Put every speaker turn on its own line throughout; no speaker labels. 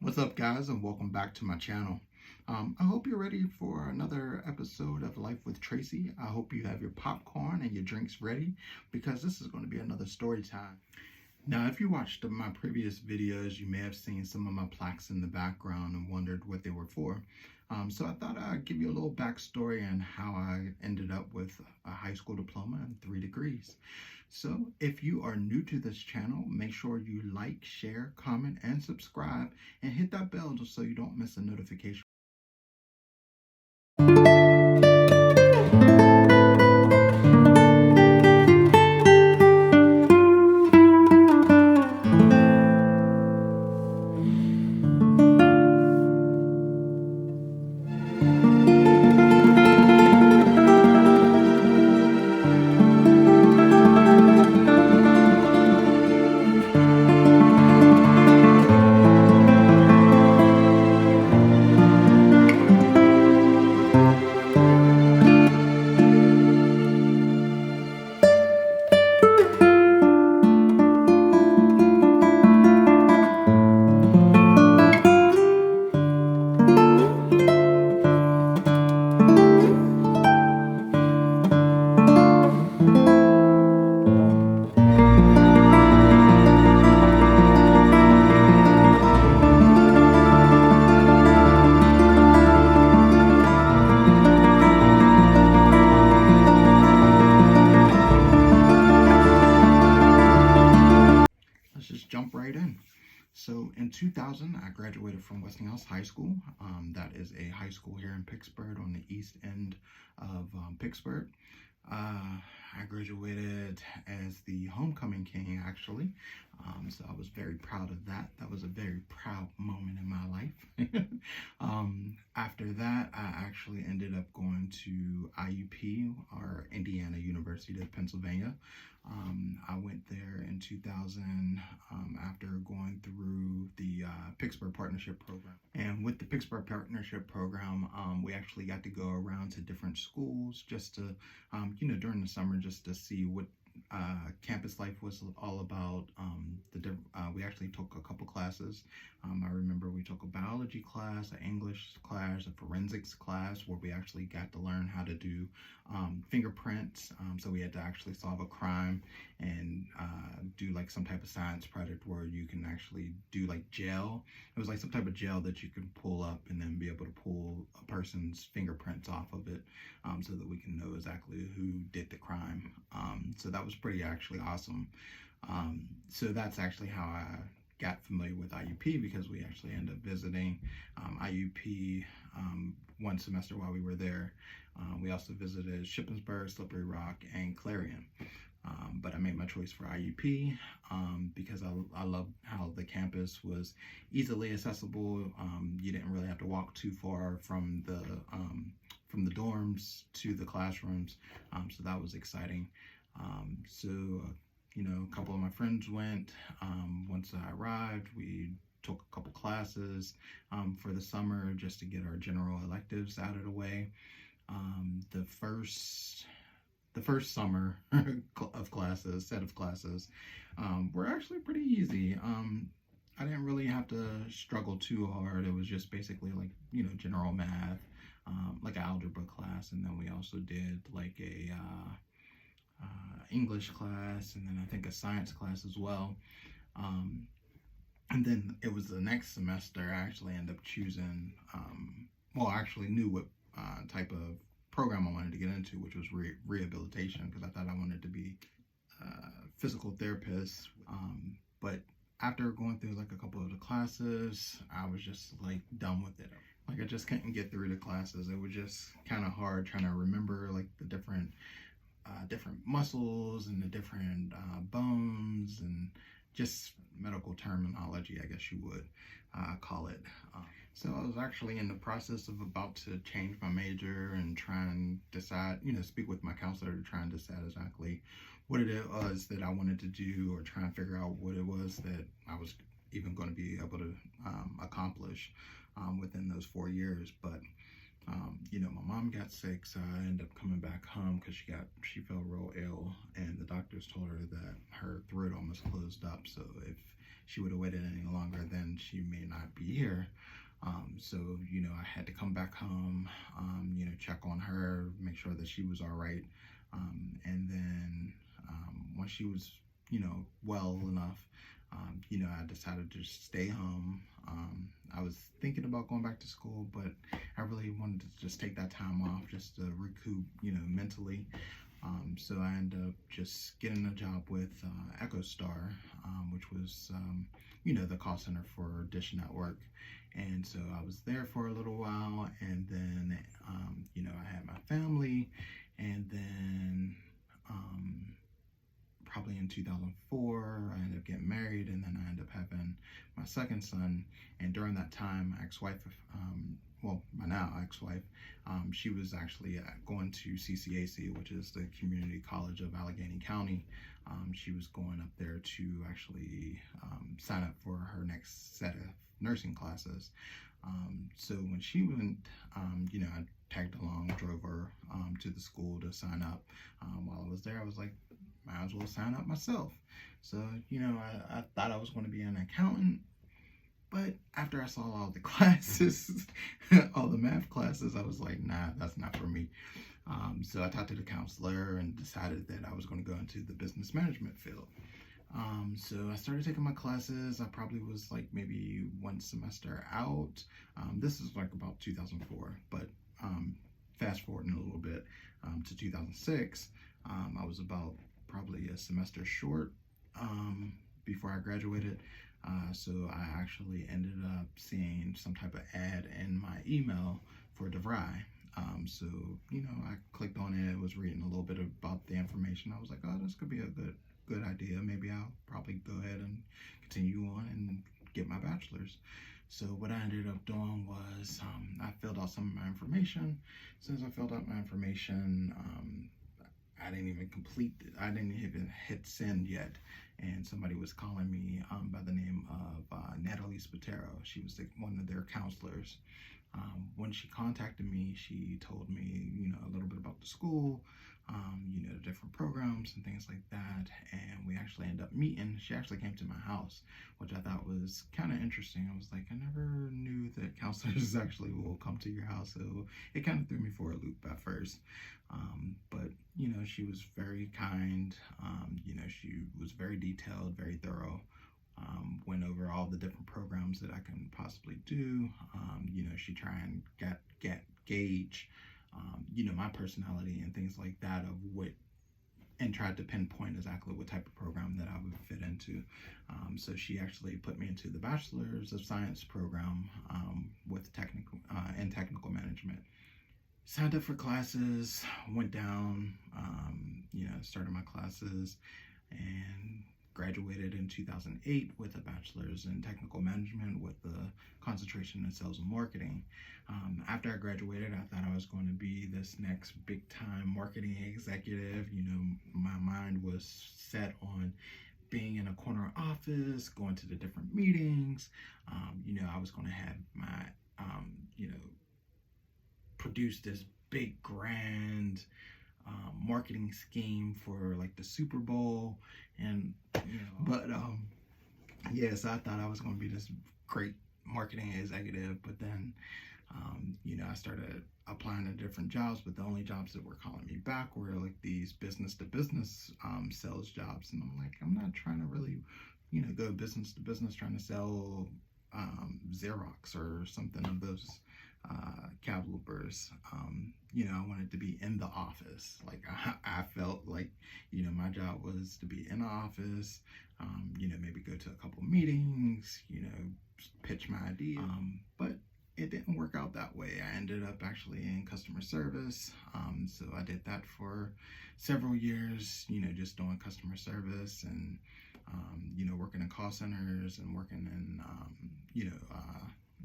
What's up, guys, and welcome back to my channel. I hope you're ready for another episode of Life with Tracy. I hope you have your popcorn and your drinks ready because this is going to be another story time. Now, if you watched my previous videos, you may have seen some of my plaques in the background and wondered what they were for. So I thought I'd give you a little backstory on how I ended up with a high school diploma and 3 degrees. So if you are new to this channel, make sure you like, share, comment, and subscribe, and hit that bell just so you don't miss a notification. Let's just jump right in. So in 2000, I graduated from Westinghouse High School. That is a high school here in Pittsburgh on the east end of Pittsburgh. I graduated as the homecoming king, actually. So I was very proud of that. That was a very proud moment in my life. After that, I actually ended up going to IUP, or Indiana University of Pennsylvania. I went there in 2000 after going through the Pittsburgh Partnership Program. And with the Pittsburgh Partnership Program, we actually got to go around to different schools just to, during the summer, just to see what campus life was all about. We actually took a couple classes. I remember we took a biology class, an English class, a forensics class, where we actually got to learn how to do fingerprints. So we had to actually solve a crime and do like some type of science project where you can actually do like gel. It was like some type of gel that you can pull up and then be able to pull a person's fingerprints off of it, so that we can know exactly who did the crime. So that was pretty actually awesome. So that's actually how I got familiar with IUP, because we actually ended up visiting IUP one semester while we were there. We also visited Shippensburg, Slippery Rock, and Clarion. But I made my choice for IUP because I love how the campus was easily accessible. You didn't really have to walk too far from the dorms to the classrooms, so that was exciting. A couple of my friends went. Once I arrived, we took a couple classes for the summer just to get our general electives out of the way. The first summer set of classes were actually pretty easy. I didn't really have to struggle too hard. It was just basically like, general math, like an algebra class, and then we also did like a English class, and then I think a science class as well. And then it was the next semester I actually ended up choosing, I actually knew what type of program I wanted to get into, which was rehabilitation, because I thought I wanted to be a physical therapist. But after going through like a couple of the classes, I was just like done with it. Like I just couldn't get through the classes. It was just kind of hard trying to remember like the different muscles and the different bones and just medical terminology, I guess you would call it. So I was actually in the process of about to change my major and try and decide, speak with my counselor to try and decide exactly what it was that I wanted to do, or try and figure out what it was that I was even going to be able to accomplish within those 4 years. But My mom got sick, so I ended up coming back home because she felt real ill, and the doctors told her that her throat almost closed up. So if she would have waited any longer, then she may not be here. So I had to come back home, check on her, make sure that she was all right, and then once she was, well enough, I decided to just stay home. I was thinking about going back to school, but I really wanted to just take that time off just to recoup, mentally. So I ended up just getting a job with EchoStar, which was, the call center for Dish Network. And so I was there for a little while, and then, I had my family, and then probably in 2004, I ended up getting married, and then I ended up having my second son. And during that time, my ex-wife, my now ex-wife, she was actually going to CCAC, which is the Community College of Allegheny County. She was going up there to actually sign up for her next set of nursing classes. So when she went, I tagged along, drove her to the school to sign up. While I was there, I was like, might as well sign up myself. So, I thought I was going to be an accountant, but after I saw all the classes, all the math classes, I was like, nah, that's not for me. So I talked to the counselor and decided that I was going to go into the business management field. So I started taking my classes. I probably was like maybe one semester out. This is like about 2004, but fast forwarding a little bit to 2006, I was about probably a semester short before I graduated. So I actually ended up seeing some type of ad in my email for DeVry. So, I clicked on it, was reading a little bit about the information. I was like, oh, this could be a good idea. Maybe I'll probably go ahead and continue on and get my bachelor's. So what I ended up doing was I filled out some of my information. Since I filled out my information, I didn't even hit send yet. And somebody was calling me by the name of Natalie Spatero. She was one of their counselors. When she contacted me, she told me, a little bit about the school, the different programs and things like that. And we actually ended up meeting. She actually came to my house, which I thought was kind of interesting. I was like, I never knew that counselors actually will come to your house. So it kind of threw me for a loop at first. But, she was very kind. She was very detailed, very thorough. Went over all the different programs that I can possibly do. She tried and gauge, my personality and things like that and tried to pinpoint exactly what type of program that I would fit into. So she actually put me into the Bachelor's of Science program with technical management. Signed up for classes, went down, started my classes, and graduated in 2008 with a bachelor's in technical management with a concentration in sales and marketing. After I graduated, I thought I was going to be this next big time marketing executive. My mind was set on being in a corner office, going to the different meetings. I was going to have my, produce this big grand marketing scheme for like the Super Bowl, and so I thought I was going to be this great marketing executive, but then I started applying to different jobs, but the only jobs that were calling me back were like these business to business sales jobs, and I'm like, I'm not trying to really go business to business trying to sell Xerox or something of those calibers. I wanted to be in the office. Like I felt like, my job was to be in the office, maybe go to a couple meetings, pitch my idea. But it didn't work out that way. I ended up actually in customer service. So I did that for several years, just doing customer service and, working in call centers and working in,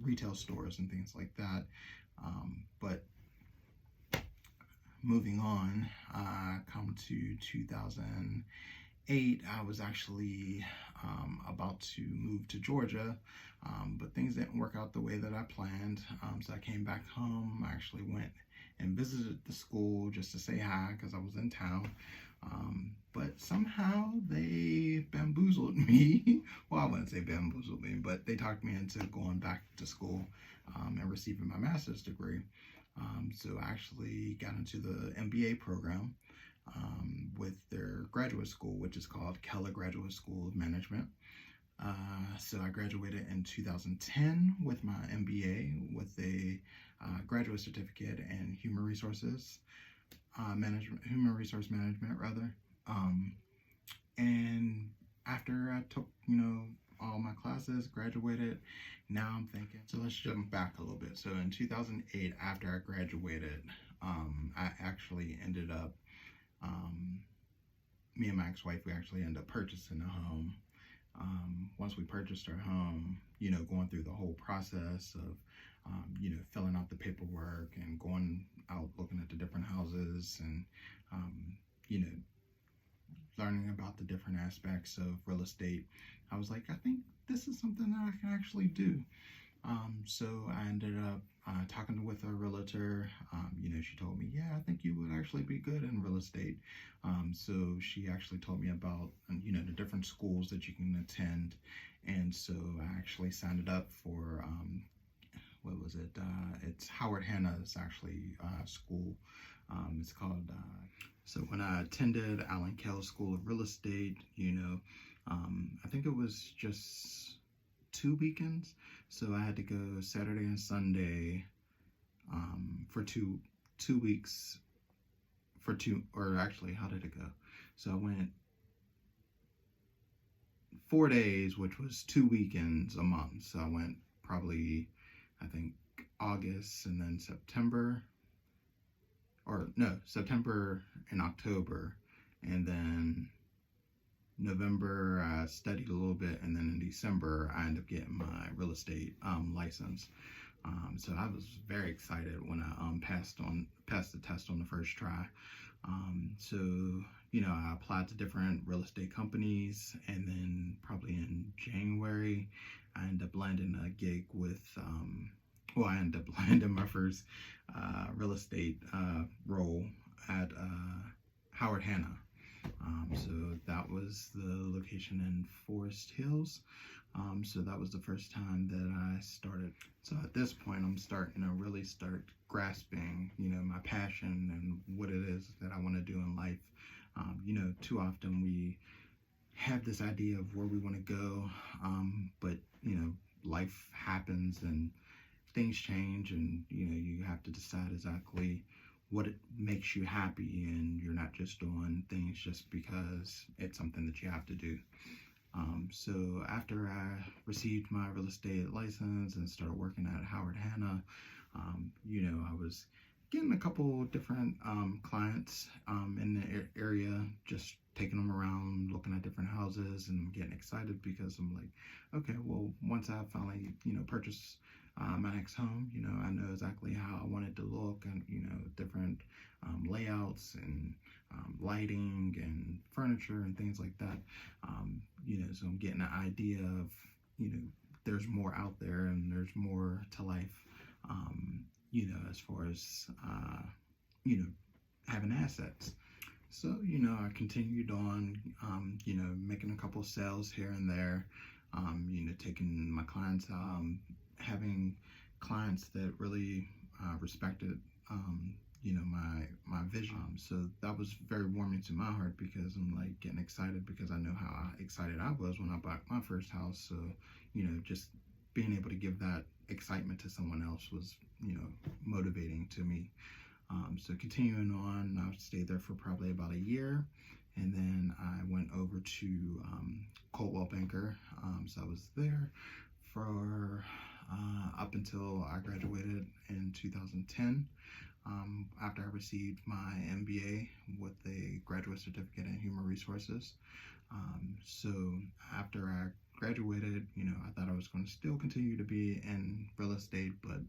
retail stores and things like that. But moving on, come to 2008, I was actually about to move to Georgia, but things didn't work out the way that I planned. So I came back home. I actually went and visited the school just to say hi because I was in town. But somehow they bamboozled me. Well, I wouldn't say bamboozled me, but they talked me into going back to school and receiving my master's degree. So I actually got into the MBA program with their graduate school, which is called Keller Graduate School of Management. So I graduated in 2010 with my MBA with a graduate certificate in human resources human resource management rather. And after I took, all my classes, graduated, now I'm thinking, so let's jump back a little bit. So in 2008, after I graduated, I actually ended up, me and my ex-wife, we actually ended up purchasing a home. Once we purchased our home, going through the whole process of, filling out the paperwork and going out looking at the different houses and, learning about the different aspects of real estate, I was like, I think this is something that I can actually do. So I ended up talking with a realtor. She told me, yeah, I think you would actually be good in real estate. So she actually told me about, the different schools that you can attend. And so I actually signed it up for, what was it? It's Howard Hanna's actually school. It's called, so when I attended Allen Kell School of Real Estate, I think it was just 2 weekends. So I had to go Saturday and Sunday for two weeks for two, or actually, how did it go? So I went 4 days, which was 2 weekends a month. So I went probably, I think, August and then September, or no, September and October, and then November I studied a little bit, and then in December I ended up getting my real estate license. So I was very excited when I passed the test on the first try. So I applied to different real estate companies, and then probably in January I ended up landing a gig with I ended up landing my first real estate role at Howard Hanna. So that was the location in Forest Hills. So that was the first time that I started. So at this point, I'm starting to really start grasping, my passion and what it is that I want to do in life. Too often we have this idea of where we want to go, but life happens and things change, and you have to decide exactly what it makes you happy, and you're not just doing things just because it's something that you have to do. So after I received my real estate license and started working at Howard Hanna, I was getting a couple different clients in the area, just taking them around, looking at different houses, and I'm getting excited because I'm like, okay, well, once I finally, purchase my next home, I know exactly how I want it to look, and, different layouts and lighting and furniture and things like that. So I'm getting an idea of, there's more out there and there's more to life, as far as, having assets. So, I continued on, making a couple sales here and there, taking my clients, having clients that really respected, my vision. So that was very warming to my heart because I'm like getting excited because I know how excited I was when I bought my first house. So, just being able to give that excitement to someone else was, motivating to me. So continuing on, I stayed there for probably about a year, and then I went over to Coldwell Banker. So I was there for up until I graduated in 2010. After I received my MBA with a graduate certificate in human resources. So after I graduated, I thought I was going to still continue to be in real estate, but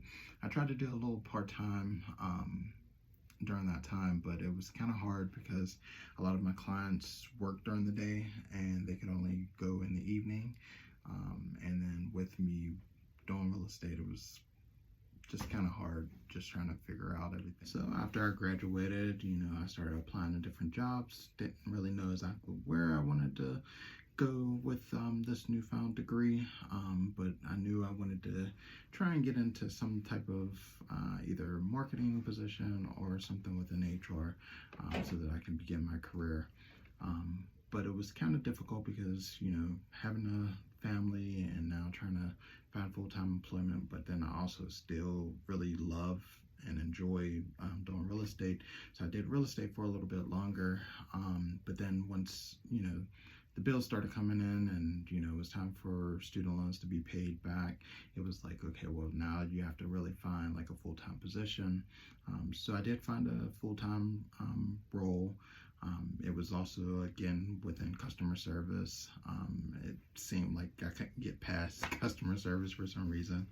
I tried to do a little part-time during that time, but it was kind of hard because a lot of my clients worked during the day and they could only go in the evening. real estate. It was just kind of hard, just trying to figure out everything. So after I graduated, I started applying to different jobs. Didn't really know exactly where I wanted to go with this newfound degree, but I knew I wanted to try and get into some type of either marketing position or something within HR, so that I can begin my career. But it was kind of difficult because, having a family and now trying to find full-time employment, but then I also still really love and enjoy doing real estate. So I did real estate for a little bit longer, but then once, the bills started coming in and, it was time for student loans to be paid back, it was like, okay, well, now you have to really find like a full-time position. So I did find a full-time role. It was also, again, within customer service. It seemed like I couldn't get past customer service for some reason.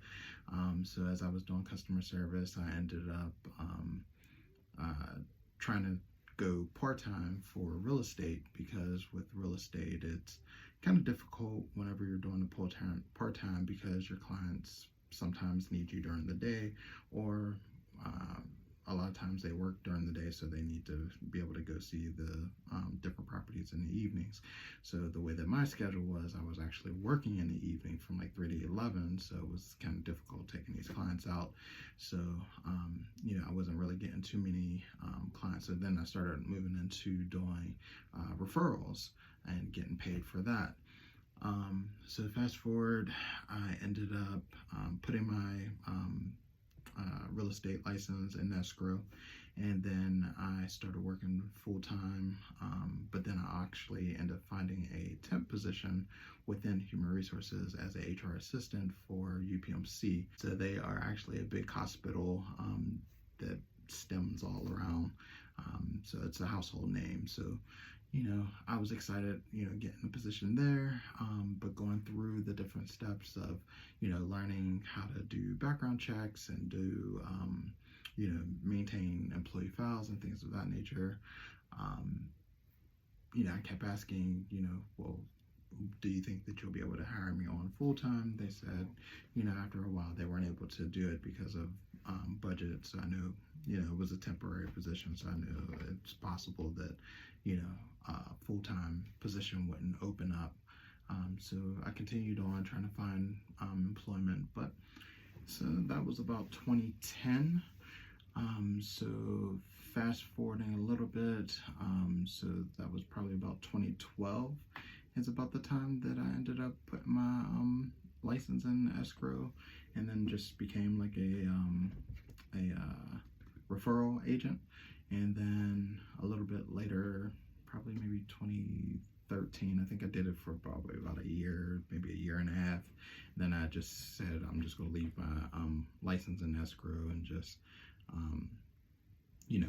So as I was doing customer service, I ended up trying to go part-time for real estate, because with real estate, it's kind of difficult whenever you're doing a part-time because your clients sometimes need you during the day, or a lot of times they work during the day, so they need to be able to go see the different properties in the evenings. So the way that my schedule was, I was actually working in the evening from like 3 to 11, so it was kind of difficult taking these clients out. So, I wasn't really getting too many clients. So then I started moving into doing referrals and getting paid for that. So fast forward, I ended up putting my real estate license in escrow, and then I started working full-time, but then I actually ended up finding a temp position within human resources as an HR assistant for UPMC. So they are actually a big hospital that stems all around, so it's a household name. So I was excited, getting a position there, but going through the different steps of, learning how to do background checks and do, maintain employee files and things of that nature. I kept asking, well, do you think that you'll be able to hire me on full time? They said, after a while they weren't able to do it because of budget. So I knew, it was a temporary position. So I knew it's possible that, full-time position wouldn't open up. So I continued on trying to find employment, but so that was about 2010. So fast forwarding a little bit, so that was probably about 2012. It's about the time that I ended up putting my license in escrow, and then just became like a referral agent. And then a little bit later, probably maybe 2013, I think I did it for probably about a year, maybe a year and a half. Then I just said, I'm just going to leave my license in escrow and just,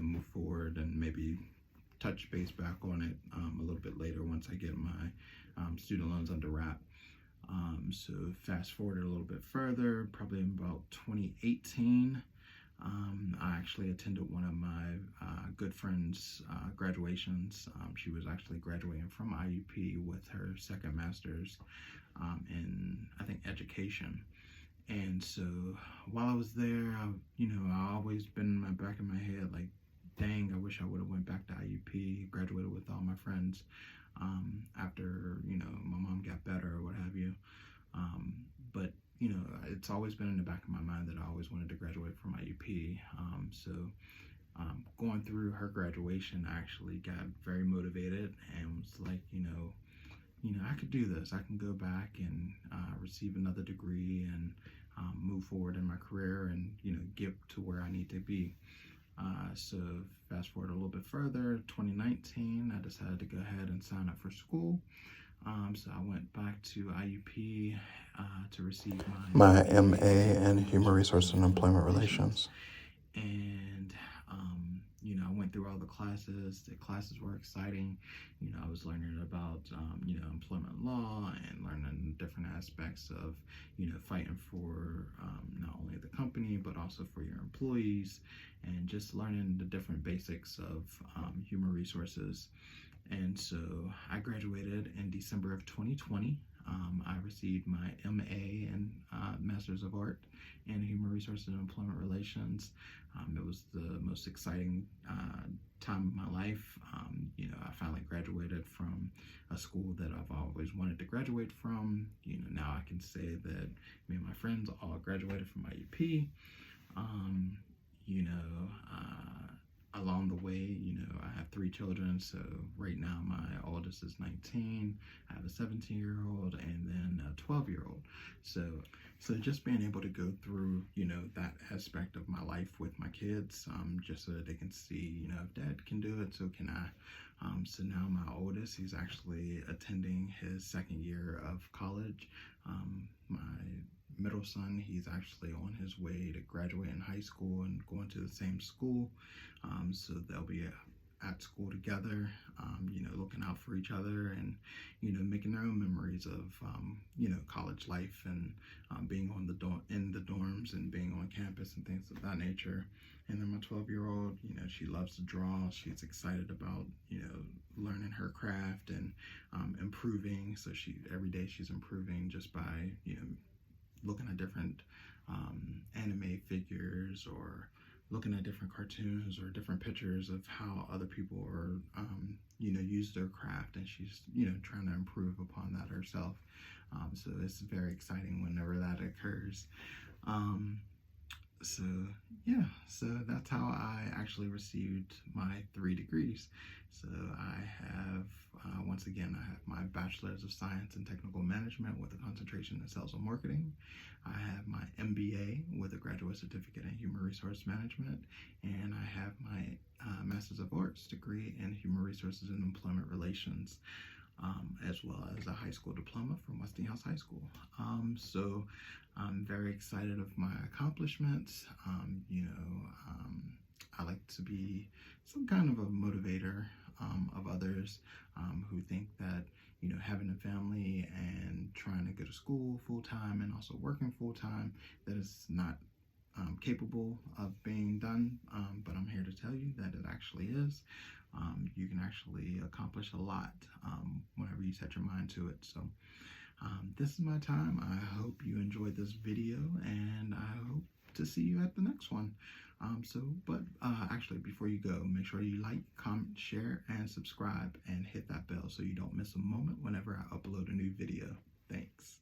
move forward and maybe touch base back on it a little bit later once I get my student loans under wrap. So fast forward a little bit further, probably in about 2018, I actually attended one of my good friends' graduations. She was actually graduating from IUP with her second master's in, I think, education. And so while I was there, I always been in my back of my head like, dang, I wish I would have went back to IUP, graduated with all my friends after, my mom got better or what have you. But, it's always been in the back of my mind that I always wanted to graduate from IUP. So going through her graduation, I actually got very motivated and was like, I could do this. I can go back and receive another degree and move forward in my career and, get to where I need to be. So fast forward a little bit further, 2019, I decided to go ahead and sign up for school. So I went back to IUP to receive my MA in Human Resources and Employment Relations. And, I went through all the classes. The classes were exciting. I was learning about, employment law and learning different aspects of, fighting for not only the company, but also for your employees, and just learning the different basics of human resources. And so I graduated in December of 2020. I received my MA and Masters of Art in Human Resources and Employment Relations. It was the most exciting time of my life. I finally graduated from a school that I've always wanted to graduate from. Now I can say that me and my friends all graduated from IUP. Um, you know, Along the way, I have 3 children. So right now, my oldest is 19. I have a 17-year-old and then a 12-year-old. So just being able to go through, that aspect of my life with my kids, just so that they can see, if dad can do it, so can I. So now my oldest, he's actually attending his second year of college. My middle son, he's actually on his way to graduate in high school and going to the same school. So they'll be at school together, looking out for each other and, making their own memories of, college life and being on in the dorms and being on campus and things of that nature. And then my 12-year-old, she loves to draw. She's excited about, learning her craft and improving. So every day she's improving just by, looking at different anime figures or looking at different cartoons or different pictures of how other people are, use their craft, and she's, trying to improve upon that herself. So it's very exciting whenever that occurs. So yeah, so that's how I actually received my 3 degrees. So I have, once again, I have my Bachelor's of Science in Technical Management with a concentration in Sales and Marketing. I have my MBA with a Graduate Certificate in Human Resource Management, and I have my Master's of Arts degree in Human Resources and Employment Relations, as well as a high school diploma from Westinghouse High School. So I'm very excited of my accomplishments. I like to be some kind of a motivator of others who think that, having a family and trying to go to school full-time and also working full-time, that is not capable of being done, but I'm here to tell you that it actually is. You can actually accomplish a lot whenever you set your mind to it. So this is my time. I hope you enjoyed this video, and I hope to see you at the next one. But actually, before you go, make sure you like, comment, share, and subscribe, and hit that bell so you don't miss a moment whenever I upload a new video. Thanks.